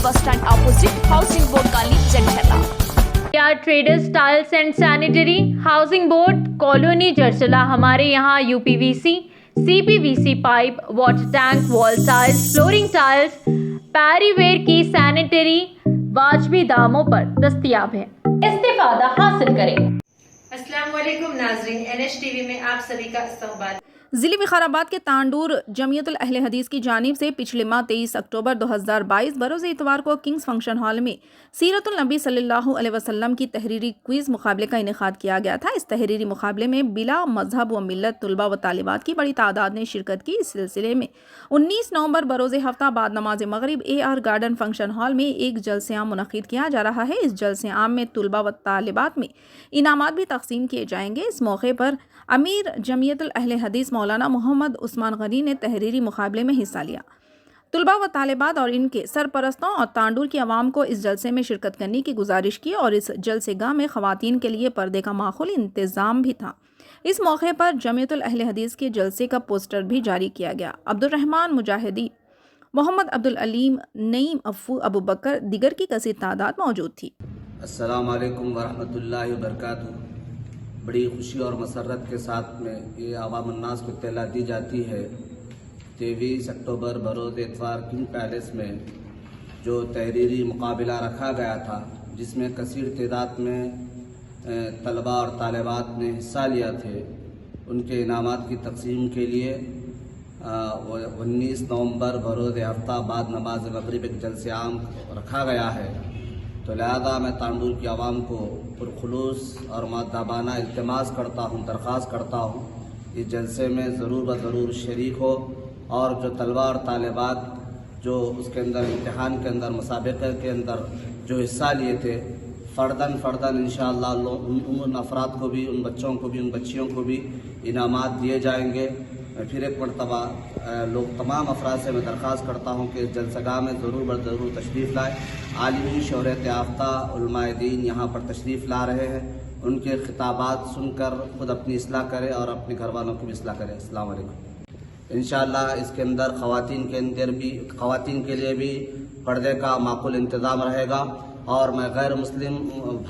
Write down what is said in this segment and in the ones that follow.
bus stand opposite Housing Board Kali, Jarchala. R traders tiles and sanitary, housing board colony Jarchala. हमारे यहाँ UPVC, CPVC pipe, water tank, wall tiles, flooring tiles, Parryware की sanitary वाजबी दामों पर दस्तयाब है। इस्तेफादा हासिल करें। अस्सलाम वालेकुम नाज़रीन, NH TV में आप सभी का इस्तकबाल। ज़िले विकाराबाद के तांडूर जमीयतुल अहले हदीस की जानिब से पिछले माह 23 अक्टूबर 2022 बरोज़ इतवार को किंग्स फंक्शन हॉल में सीरतुल नबी सल्लल्लाहु अलैहि वसल्लम की तहरीरी क्विज़ मुकाबले का इनेकाद किया गया था। इस तहरीरी मुकाबले में बिला मजहब व मिल्लत तलबा व तालिबात की बड़ी तादाद ने शिरकत की। इस सिलसिले में 19 नवंबर बरोज़ हफ्ता बाद नमाज मगरिब AR गार्डन फंक्शन हॉल में एक जलसे आम मुनक़िद किया जा रहा है। इस जलसे आम में तलबा व तालिबात में इनामात भी तकसीम किए जाएंगे। इस मौके पर अमीर जमीयतुल अहले हदीस मौलाना मोहम्मद उस्मान गनी ने तहरीरी मुकाबले में हिस्सा लिया। तलबा व तालिबात और इनके सरपरस्तों और तांडूर की आवाम को इस जलसे में शिरकत करने की गुजारिश की और इस जलसेगाह में ख़वातीन के लिए पर्दे का माहौल इंतज़ाम भी था। इस मौके पर जमीयतुल अहले हदीस के जलसे का पोस्टर भी जारी किया गया। अब्दुर्रहमान मुजाहिदी, मोहम्मद अब्दुल अलीम, नईम अफ़ू, अबू बकर दिगर की कसीर तादाद मौजूद थी। अस्सलाम वालेकुम वरहमतुल्लाहि वबरकातुहू। बड़ी खुशी और मसरत के साथ में ये आवाम अन्नास को इत्तला दी जाती है 23 अक्टूबर बरोज़ इतवार किंग पैलेस में जो तहरीरी मुकाबला रखा गया था, जिसमें कसीर तादाद में तलबा और तालिबात ने हिस्सा लिया थे, उनके इनामात की तकसीम के लिए 19 नवंबर बरोज़ हफ्ता बाद नमाज मगरिब एक जलसे आम रखा गया है। तो लिहाजा मैं तांडूर की आवाम को पुरखुलूस और मुअद्दबाना इल्तिमास करता हूँ, दरख्वास्त करता हूँ इस जलसे में ज़रूर व ज़रूर शरीक हो और जो तलबा और तालिबात जो उसके अंदर इम्तिहान के अंदर मुसाबिक़े के अंदर जो हिस्सा लिए थे, फ़र्दन इंशाअल्लाह उन अफराद को भी, उन बच्चों को भी, उन बच्चियों को भी इनामात दिए जाएंगे। मैं फिर एक मरतबा लोग तमाम अफराद से मैं दरख्वास्त करता हूँ कि इस जलसगाह में ज़रूर बर ज़रूर तशरीफ़ लाए। आलिमी शोहरत याफ्ता उलमाए दीन यहाँ पर तशरीफ़ ला रहे हैं, उनके खिताबात सुनकर ख़ुद अपनी इस्लाह करें और अपने घर वालों की भी इस्लाह करें। अस्सलाम वालेकुम। इंशाअल्लाह इसके अंदर ख़वातीन के लिए भी पर्दे का माकूल इंतज़ाम रहेगा और मैं गैर मुस्लिम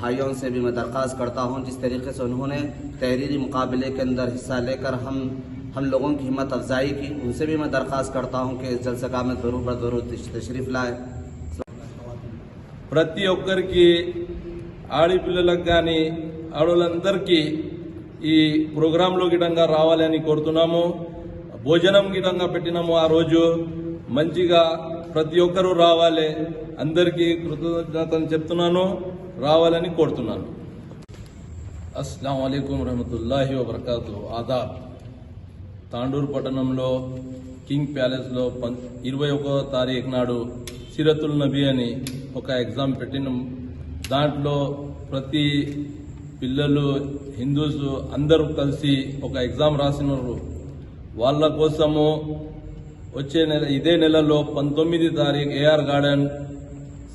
भाइयों से भी मैं दरख्वास्त करता हूँ, जिस तरीके से उन्होंने तहरीरी मुकाबले के अंदर हिस्सा लेकर हम लोगों की हिम्मत अफजाई की, उनसे भी मैं दरख्वास्त करता हूँ कि इस जलसगाह में ज़रूर बर ज़रूर तशरीफ़ लाए। ప్రతి ఒక్కరికి ఆడపిల్లలకు కానీ ఆడవాళ్ళందరికీ ఈ ప్రోగ్రాంలో గిటంగా రావాలని కోరుతున్నాము. భోజనం గిటంగా పెట్టినాము. ఆ రోజు మంచిగా ప్రతి ఒక్కరూ రావాలి. అందరికీ కృతజ్ఞతలు చెప్తున్నాను, రావాలని కోరుతున్నాను. అస్సలాము అలైకుం వరహమతుల్లాహి వబరకాతుహు. ఆదాబ్. తాండూరు పట్టణంలో కింగ్ ప్యాలెస్లో 21వ తారీఖు నాడు సిరతుల్ నబీ అని ఒక ఎగ్జామ్ పెట్టినాం. దాంట్లో ప్రతి పిల్లలు హిందూస్ అందరూ కలిసి ఒక ఎగ్జామ్ రాసినారు. వాళ్ళ కోసము వచ్చే నెల ఇదే నెలలో 19 తారీఖు AR గార్డెన్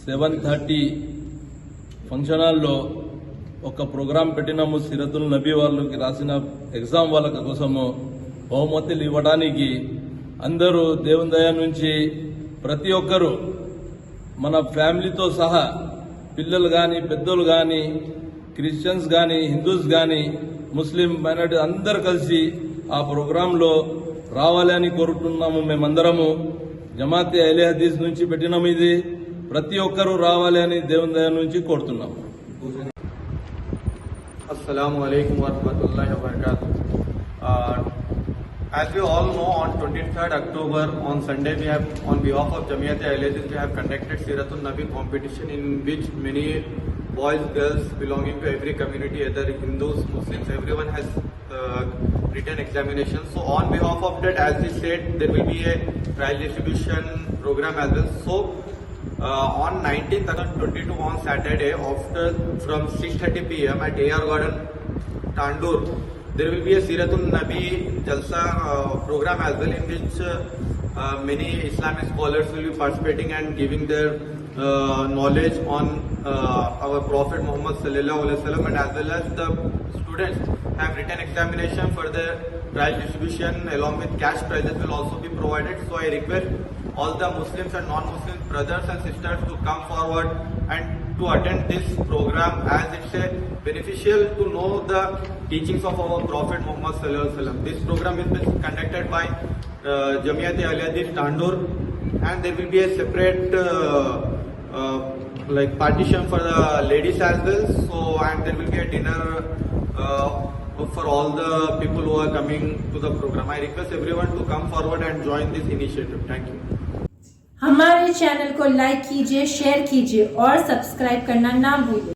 7:30 ఫంక్షన్ హాల్లో ఒక ప్రోగ్రాం పెట్టినాము. సిరతుల్ నబీ వాళ్ళకి రాసిన ఎగ్జామ్ వాళ్ళ కోసము బహుమతులు ఇవ్వడానికి అందరూ దేవుని దయ నుంచి ప్రతి ఒక్కరూ మన ఫ్యామిలీతో సహా పిల్లలు కానీ, పెద్దలు కానీ, క్రిస్టియన్స్ కానీ, హిందూస్ కానీ, ముస్లిం మైనారిటీ అందరూ కలిసి ఆ ప్రోగ్రాంలో రావాలని కోరుతున్నాము. మేమందరము జమాతే అహ్లే హదీస్ నుంచి పెట్టినాము. ఇది ప్రతి ఒక్కరూ రావాలి అని దేవుని దయ నుంచి కోరుతున్నాము. Assalamu alaikum warahmatullahi wabarakatuh. As we all know, on 23rd October, on Sunday, we have, on behalf of Jamiyat Ahle Hadith, we have conducted Siratul Nabi competition, in which many boys, girls belonging to every community, either Hindus, Muslims, everyone has written examination. So on behalf of that, as we said, there will be a prize distribution program as well. So on 19th August 2022 on Saturday, from 6:30 PM at AR Garden, Tandur, there will be a Siratul Nabi Jalsa program as well, in which many Islamic scholars will be participating and giving their knowledge on our Prophet Muhammad sallallahu alaihi wasallam, and as well as the students have written examination for the prize distribution along with cash prizes will also be provided. So I request all the Muslims and non-Muslim brothers and sisters to come forward and to attend this program, as it's a beneficial to know the teachings of our Prophet Muhammad sallallahu alaihi wasallam. This program is being conducted by Jamiat-e-Ahle Hadith Tandur, and there will be a separate like partition for the ladies as well. So, and there will be a dinner for all the people who are coming to the program. I request everyone to come forward and join this initiative. Thank you. हमारे channel को like कीजिए, share कीजिए और subscribe करना ना भूलिए।